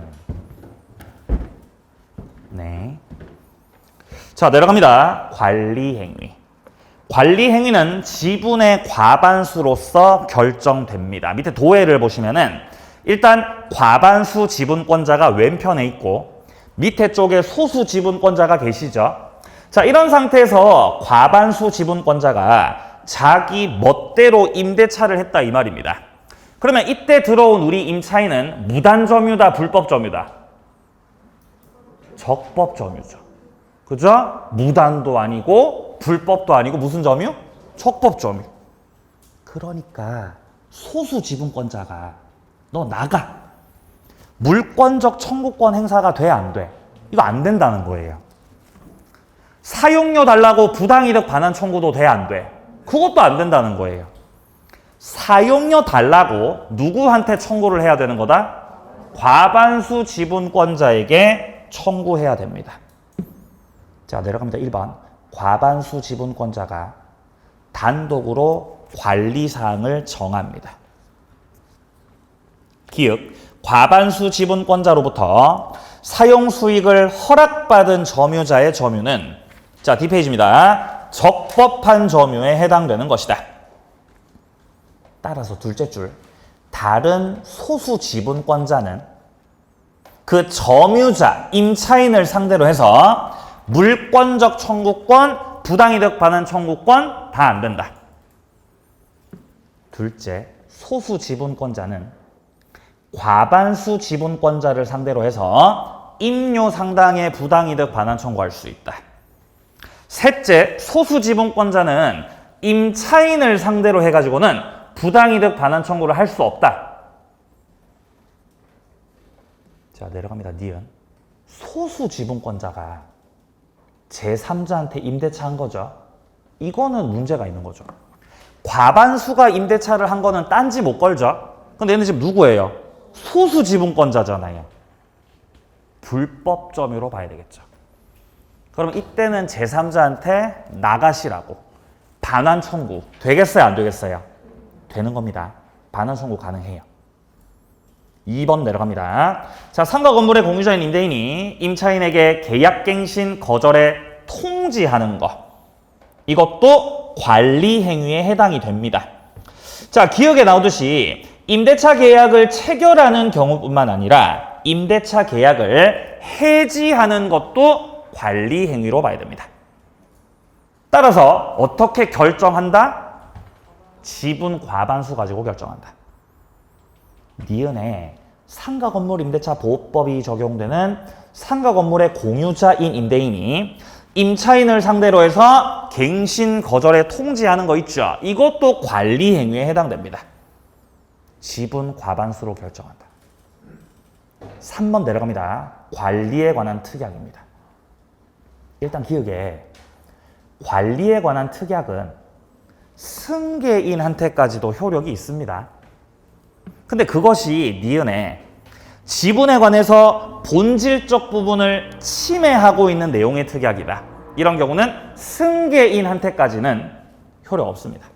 [SPEAKER 1] 네. 자, 내려갑니다. 관리행위. 관리행위는 지분의 과반수로서 결정됩니다. 밑에 도해를 보시면은 일단 과반수 지분권자가 왼편에 있고 밑에 쪽에 소수 지분권자가 계시죠. 자, 이런 상태에서 과반수 지분권자가 자기 멋대로 임대차를 했다 이 말입니다. 그러면 이때 들어온 우리 임차인은 무단점유다, 불법점유다? 적법점유죠. 그죠? 무단도 아니고 불법도 아니고 무슨 점유? 적법점유. 그러니까 소수 지분권자가 너 나가. 물권적 청구권 행사가 돼, 안 돼? 이거 안 된다는 거예요. 사용료 달라고 부당이득 반환 청구도 돼, 안 돼? 그것도 안 된다는 거예요. 사용료 달라고 누구한테 청구를 해야 되는 거다? 과반수 지분권자에게 청구해야 됩니다. 자, 내려갑니다. 1번. 과반수 지분권자가 단독으로 관리사항을 정합니다. 기획, 과반수 지분권자로부터 사용 수익을 허락받은 점유자의 점유는 자, 뒷페이지입니다. 적법한 점유에 해당되는 것이다. 따라서 둘째 줄, 다른 소수 지분권자는 그 점유자, 임차인을 상대로 해서 물권적 청구권, 부당이득 반환 청구권 다 안 된다. 둘째, 소수 지분권자는 과반수 지분권자를 상대로 해서 임료 상당의 부당이득 반환 청구할 수 있다. 셋째, 소수 지분권자는 임차인을 상대로 해가지고는 부당이득 반환 청구를 할 수 없다. 자, 내려갑니다. 니은. 소수 지분권자가 제3자한테 임대차 한 거죠. 이거는 문제가 있는 거죠. 과반수가 임대차를 한 거는 딴지 못 걸죠. 근데 얘는 지금 누구예요? 소수 지분권자잖아요. 불법 점유로 봐야 되겠죠. 그럼 이때는 제3자한테 나가시라고 반환 청구 되겠어요? 안 되겠어요? 되는 겁니다. 반환 청구 가능해요. 2번 내려갑니다. 자, 상가 건물의 공유자인 임대인이 임차인에게 계약갱신 거절에 통지하는 거. 이것도 관리 행위에 해당이 됩니다. 자, 기억에 나오듯이 임대차 계약을 체결하는 경우뿐만 아니라 임대차 계약을 해지하는 것도 관리 행위로 봐야 됩니다. 따라서 어떻게 결정한다? 지분 과반수 가지고 결정한다. 니은에 상가 건물 임대차 보호법이 적용되는 상가 건물의 공유자인 임대인이 임차인을 상대로 해서 갱신 거절에 통지하는 거 있죠. 이것도 관리 행위에 해당됩니다. 지분 과반수로 결정한다. 3번 내려갑니다. 관리에 관한 특약입니다. 일단 기억에 관리에 관한 특약은 승계인한테까지도 효력이 있습니다. 근데 그것이 니은에 지분에 관해서 본질적 부분을 침해하고 있는 내용의 특약이다. 이런 경우는 승계인한테까지는 효력 없습니다.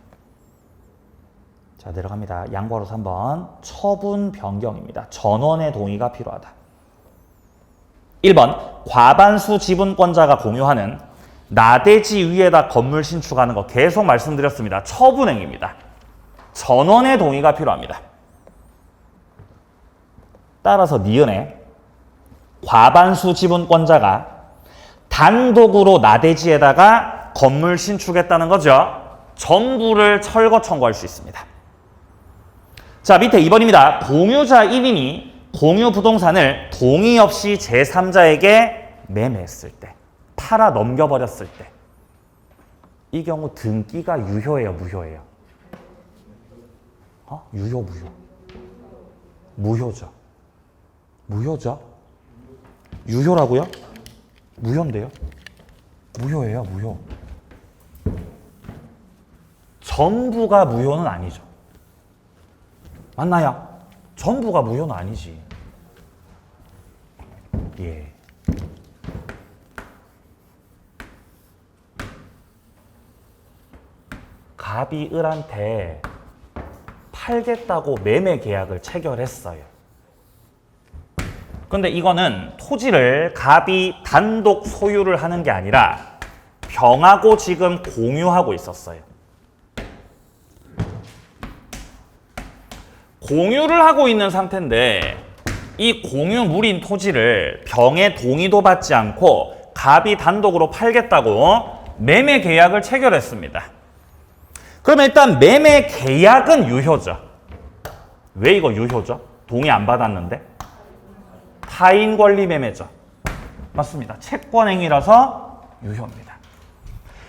[SPEAKER 1] 자, 내려갑니다. 양보하러 3번. 처분 변경입니다. 전원의 동의가 필요하다. 1번. 과반수 지분권자가 공유하는 나대지 위에다 건물 신축하는 거 계속 말씀드렸습니다. 처분행위입니다. 전원의 동의가 필요합니다. 따라서 니은에 과반수 지분권자가 단독으로 나대지에다가 건물 신축했다는 거죠. 전부를 철거 청구할 수 있습니다. 자, 밑에 2번입니다. 공유자 1인이 공유 부동산을 동의 없이 제3자에게 매매했을 때, 팔아 넘겨버렸을 때, 이 경우 등기가 유효예요, 무효예요? 유효, 무효? 무효죠. 무효죠? 유효라고요? 무효인데요? 무효예요, 무효. 전부가 무효는 아니죠. 맞나요? 전부가 무효는 아니지. 예. 갑이 을한테 팔겠다고 매매 계약을 체결했어요. 근데 이거는 토지를 갑이 단독 소유를 하는 게 아니라 병하고 지금 공유하고 있었어요. 공유를 하고 있는 상태인데 이 공유물인 토지를 병의 동의도 받지 않고 갑이 단독으로 팔겠다고 매매 계약을 체결했습니다. 그러면 일단 매매 계약은 유효죠. 왜 이거 유효죠? 동의 안 받았는데? 타인 권리 매매죠. 맞습니다. 채권 행위라서 유효입니다.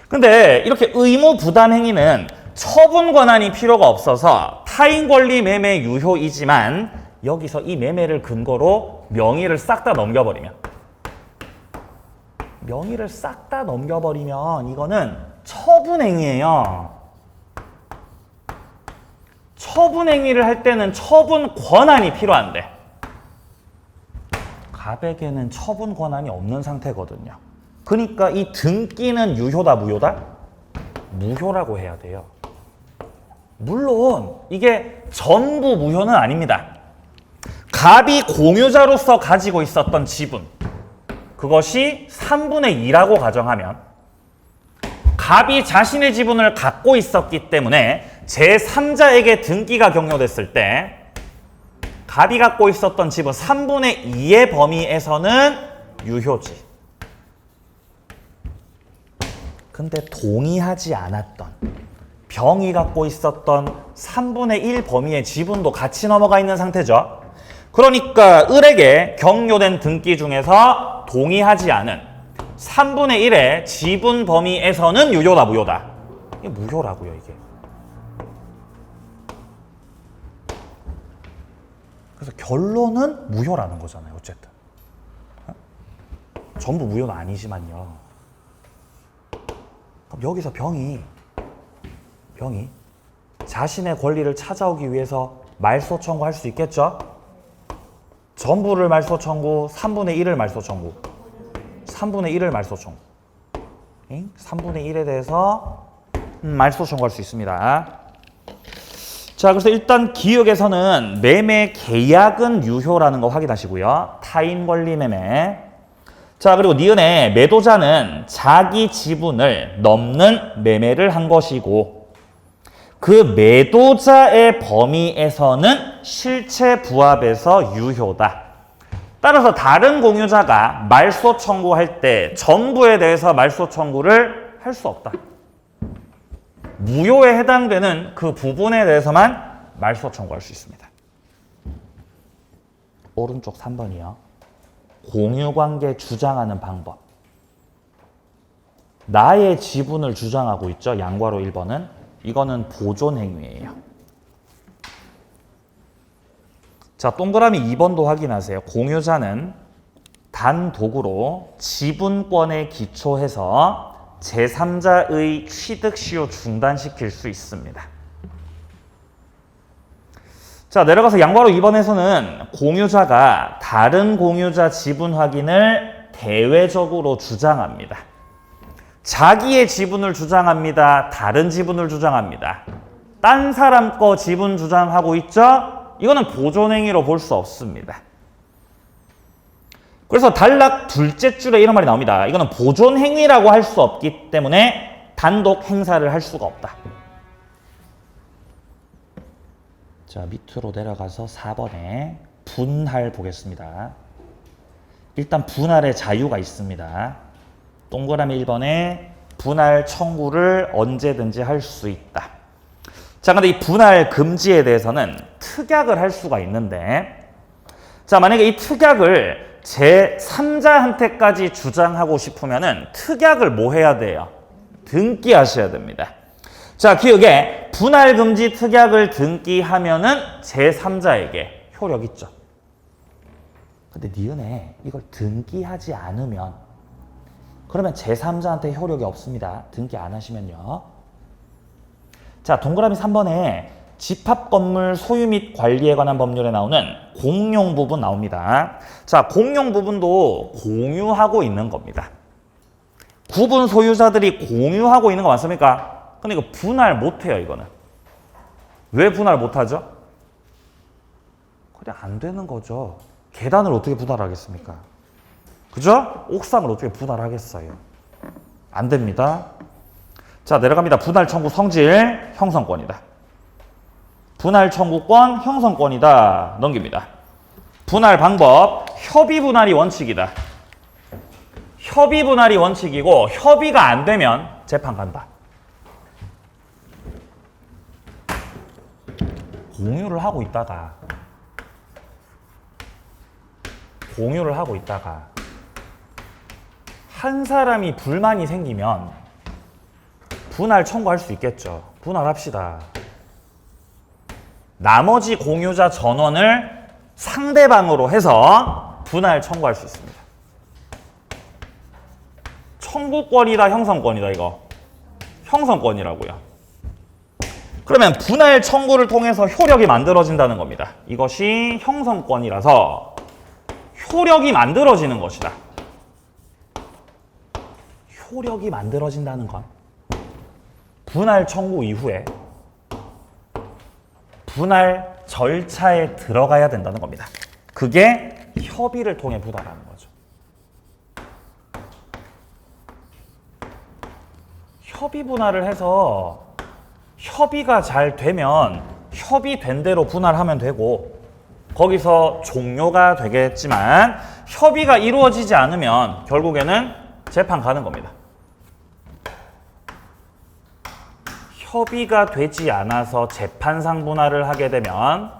[SPEAKER 1] 근데 이렇게 의무 부담 행위는 처분 권한이 필요가 없어서 타인 권리 매매 유효이지만 여기서 이 매매를 근거로 명의를 싹 다 넘겨버리면 이거는 처분 행위예요. 처분 행위를 할 때는 처분 권한이 필요한데 갑에게는 처분 권한이 없는 상태거든요. 그러니까 이 등기는 유효다, 무효다? 무효라고 해야 돼요. 물론 이게 전부 무효는 아닙니다. 갑이 공유자로서 가지고 있었던 지분, 그것이 3분의 2라고 가정하면 갑이 자신의 지분을 갖고 있었기 때문에 제3자에게 등기가 격려됐을 때 갑이 갖고 있었던 지분 3분의 2의 범위에서는 유효지. 근데 동의하지 않았던 병이 갖고 있었던 3분의 1 범위의 지분도 같이 넘어가 있는 상태죠. 그러니까 을에게 격려된 등기 중에서 동의하지 않은 3분의 1의 지분 범위에서는 유효다, 무효다? 이게 무효라고요, 이게. 그래서 결론은 무효라는 거잖아요, 어쨌든. 전부 무효는 아니지만요. 그럼 여기서 병이 자신의 권리를 찾아오기 위해서 말소 청구할 수 있겠죠? 전부를 말소 청구, 3분의 1을 말소 청구. 3분의 1을 말소 청구. 3분의 1에 대해서 말소 청구할 수 있습니다. 자, 그래서 일단 기역에서는 매매 계약은 유효라는 거 확인하시고요. 타인 권리 매매. 자, 그리고 니은의 매도자는 자기 지분을 넘는 매매를 한 것이고 그 매도자의 범위에서는 실체 부합에서 유효다. 따라서 다른 공유자가 말소 청구할 때 전부에 대해서 말소 청구를 할 수 없다. 무효에 해당되는 그 부분에 대해서만 말소 청구할 수 있습니다. 오른쪽 3번이요. 공유관계 주장하는 방법. 나의 지분을 주장하고 있죠. 양괄호 1번은. 이거는 보존 행위예요. 자, 동그라미 2번도 확인하세요. 공유자는 단독으로 지분권에 기초해서 제3자의 취득 시효 중단시킬 수 있습니다. 자, 내려가서 양괄호 2번에서는 공유자가 다른 공유자 지분 확인을 대외적으로 주장합니다. 자기의 지분을 주장합니다. 다른 지분을 주장합니다. 딴 사람 거 지분 주장하고 있죠? 이거는 보존행위로 볼 수 없습니다. 그래서 단락 둘째 줄에 이런 말이 나옵니다. 이거는 보존행위라고 할 수 없기 때문에 단독 행사를 할 수가 없다. 자, 밑으로 내려가서 4번에 분할 보겠습니다. 일단 분할의 자유가 있습니다. 동그라미 1번에 분할 청구를 언제든지 할 수 있다. 자, 근데 이 분할 금지에 대해서는 특약을 할 수가 있는데, 자, 만약에 이 특약을 제3자한테까지 주장하고 싶으면은 특약을 뭐 해야 돼요? 등기하셔야 됩니다. 자, 기억에 분할 금지 특약을 등기하면은 제3자에게 효력 있죠. 근데 니은에 이걸 등기하지 않으면 그러면 제3자한테 효력이 없습니다. 등기 안 하시면요. 자, 동그라미 3번에 집합건물 소유 및 관리에 관한 법률에 나오는 공용 부분 나옵니다. 자, 공용 부분도 공유하고 있는 겁니다. 구분 소유자들이 공유하고 있는 거 맞습니까? 근데 이거 분할 못해요, 이거는. 왜 분할 못하죠? 그냥 안 되는 거죠. 계단을 어떻게 분할하겠습니까? 그죠? 옥상을 어떻게 분할하겠어요? 안 됩니다. 자, 내려갑니다. 분할 청구 성질, 형성권이다. 분할 청구권, 형성권이다. 넘깁니다. 분할 방법, 협의 분할이 원칙이다. 협의 분할이 원칙이고 협의가 안 되면 재판 간다. 공유를 하고 있다가 한 사람이 불만이 생기면 분할 청구할 수 있겠죠. 분할합시다. 나머지 공유자 전원을 상대방으로 해서 분할 청구할 수 있습니다. 청구권이다, 형성권이다, 이거. 형성권이라고요. 그러면 분할 청구를 통해서 효력이 만들어진다는 겁니다. 이것이 형성권이라서 효력이 만들어지는 것이다. 효력이 만들어진다는 건 분할 청구 이후에 분할 절차에 들어가야 된다는 겁니다. 그게 협의를 통해 분할하는 거죠. 협의 분할을 해서 협의가 잘 되면 협의된 대로 분할하면 되고 거기서 종료가 되겠지만 협의가 이루어지지 않으면 결국에는 재판 가는 겁니다. 협의가 되지 않아서 재판상 분할을 하게 되면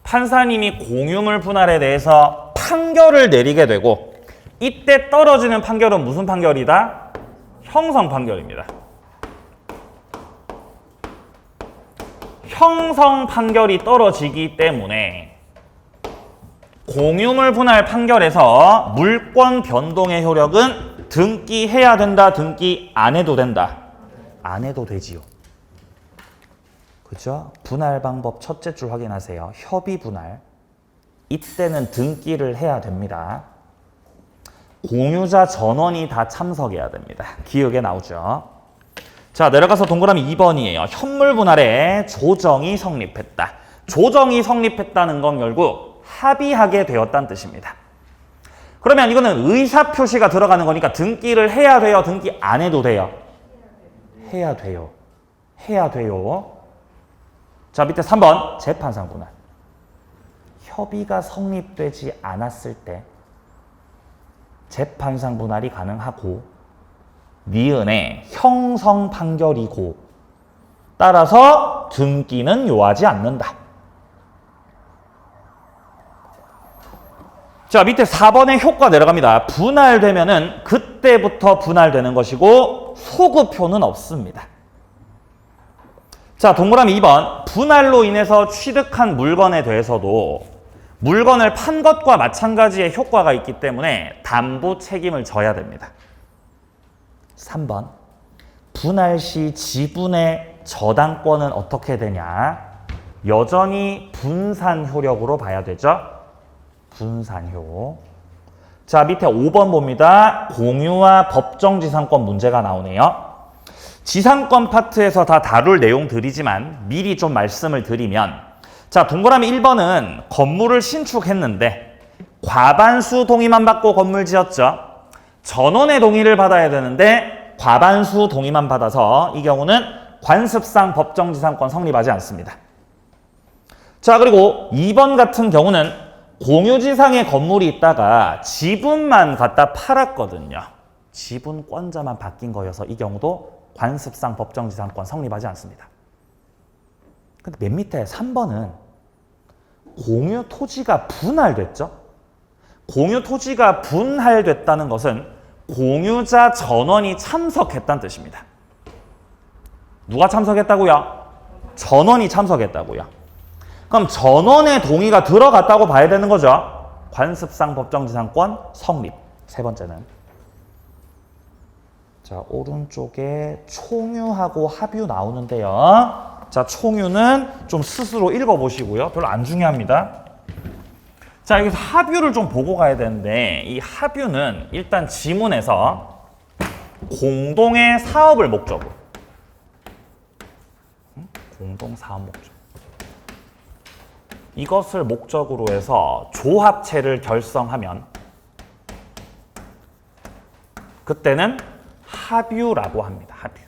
[SPEAKER 1] 판사님이 공유물 분할에 대해서 판결을 내리게 되고 이때 떨어지는 판결은 무슨 판결이다? 형성 판결입니다. 형성 판결이 떨어지기 때문에 공유물 분할 판결에서 물권 변동의 효력은 등기해야 된다, 등기 안 해도 된다? 안 해도 되지요. 그죠? 분할 방법 첫째 줄 확인하세요. 협의 분할. 이때는 등기를 해야 됩니다. 공유자 전원이 다 참석해야 됩니다. 기억에 나오죠? 자, 내려가서 동그라미 2번이에요. 현물 분할에 조정이 성립했다. 조정이 성립했다는 건 결국 합의하게 되었다는 뜻입니다. 그러면 이거는 의사 표시가 들어가는 거니까 등기를 해야 돼요? 등기 안 해도 돼요? 해야 돼요. 해야 돼요. 자, 밑에 3번 재판상 분할. 협의가 성립되지 않았을 때 재판상 분할이 가능하고 니은의 형성 판결이고 따라서 등기는 요하지 않는다. 자, 밑에 4번의 효과 내려갑니다. 분할되면은 그때부터 분할되는 것이고 소급효는 없습니다. 자, 동그라미 2번. 분할로 인해서 취득한 물건에 대해서도 물건을 판 것과 마찬가지의 효과가 있기 때문에 담보 책임을 져야 됩니다. 3번. 분할 시 지분의 저당권은 어떻게 되냐? 여전히 분산 효력으로 봐야 되죠. 분산효. 자, 밑에 5번 봅니다. 공유와 법정지상권 문제가 나오네요. 지상권 파트에서 다 다룰 내용들이지만 미리 좀 말씀을 드리면, 자, 동그라미 1번은 건물을 신축했는데 과반수 동의만 받고 건물 지었죠. 전원의 동의를 받아야 되는데 과반수 동의만 받아서 이 경우는 관습상 법정지상권 성립하지 않습니다. 자, 그리고 2번 같은 경우는 공유지상의 건물이 있다가 지분만 갖다 팔았거든요. 지분권자만 바뀐 거여서 이 경우도 관습상 법정지상권 성립하지 않습니다. 근데 맨 밑에 3번은 공유 토지가 분할됐죠? 공유 토지가 분할됐다는 것은 공유자 전원이 참석했다는 뜻입니다. 누가 참석했다고요? 전원이 참석했다고요. 그럼 전원의 동의가 들어갔다고 봐야 되는 거죠. 관습상 법정지상권 성립. 세 번째는 자, 오른쪽에 총유하고 합유 나오는데요. 자, 총유는 좀 스스로 읽어보시고요. 별로 안 중요합니다. 자, 여기서 합유를 좀 보고 가야 되는데 이 합유는 일단 지문에서 공동의 사업을 목적으로 공동 사업 목적 이것을 목적으로 해서 조합체를 결성하면 그때는 합유라고 합니다. 합유.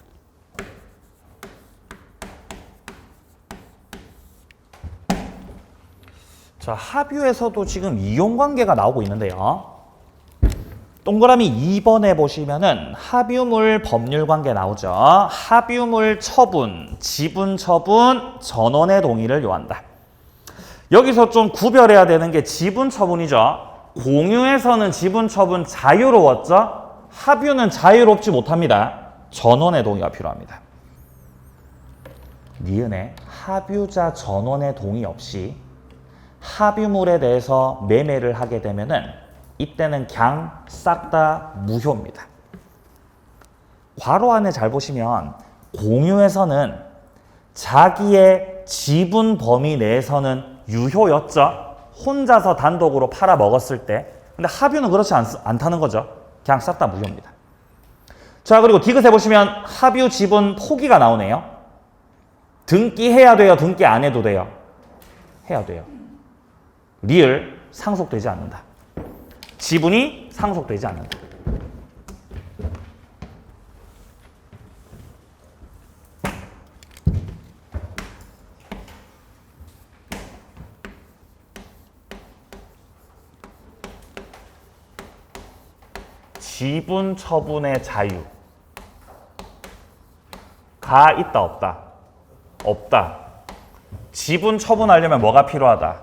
[SPEAKER 1] 자, 합유에서도 지금 이용관계가 나오고 있는데요. 동그라미 2번에 보시면은 합유물 법률 관계 나오죠. 합유물 처분, 지분 처분, 전원의 동의를 요한다. 여기서 좀 구별해야 되는 게 지분 처분이죠. 공유에서는 지분 처분 자유로웠죠. 합유는 자유롭지 못합니다. 전원의 동의가 필요합니다. 니은에 합유자 전원의 동의 없이 합유물에 대해서 매매를 하게 되면은 이때는 그냥 싹 다 무효입니다. 괄호 안에 잘 보시면 공유에서는 자기의 지분 범위 내에서는 유효였죠. 혼자서 단독으로 팔아 먹었을 때. 근데 합유는 그렇지 않다는 거죠. 그냥 싹 다 무효입니다. 자, 그리고 디귿에 보시면 합유 지분 포기가 나오네요. 등기해야 돼요? 등기 안 해도 돼요? 해야 돼요. 리을 상속되지 않는다. 지분이 상속되지 않는다. 지분 처분의 자유가 있다 없다? 없다. 지분 처분하려면 뭐가 필요하다?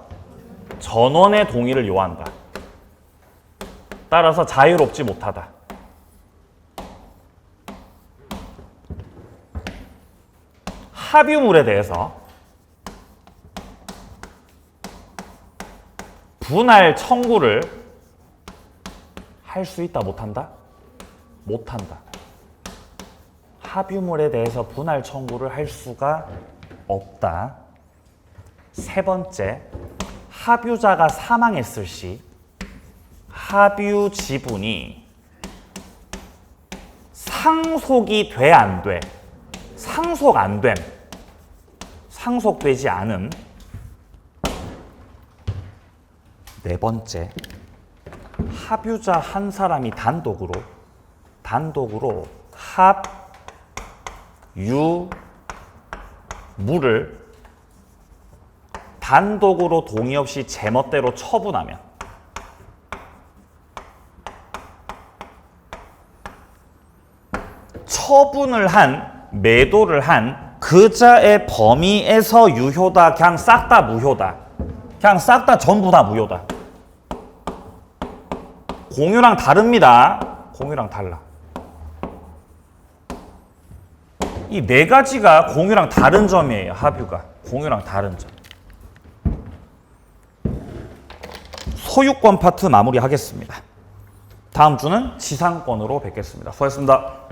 [SPEAKER 1] 전원의 동의를 요한다. 따라서 자유롭지 못하다. 합유물에 대해서 분할 청구를 할 수 있다 못한다? 못한다. 합유물에 대해서 분할 청구를 할 수가 없다. 세 번째, 합유자가 사망했을 시 합유 지분이 상속이 돼 안 돼? 상속 안 됨. 상속되지 않음. 네 번째, 합유자 한 사람이 단독으로 합유물을 단독으로 동의 없이 제멋대로 처분하면 처분을 한, 매도를 한 그자의 범위에서 유효다, 그냥 싹 다 무효다. 그냥 싹 다 전부 다 무효다. 공유랑 다릅니다. 공유랑 달라. 이 네 가지가 공유랑 다른 점이에요. 합유가. 공유랑 다른 점. 소유권 파트 마무리하겠습니다. 다음 주는 지상권으로 뵙겠습니다. 수고하셨습니다.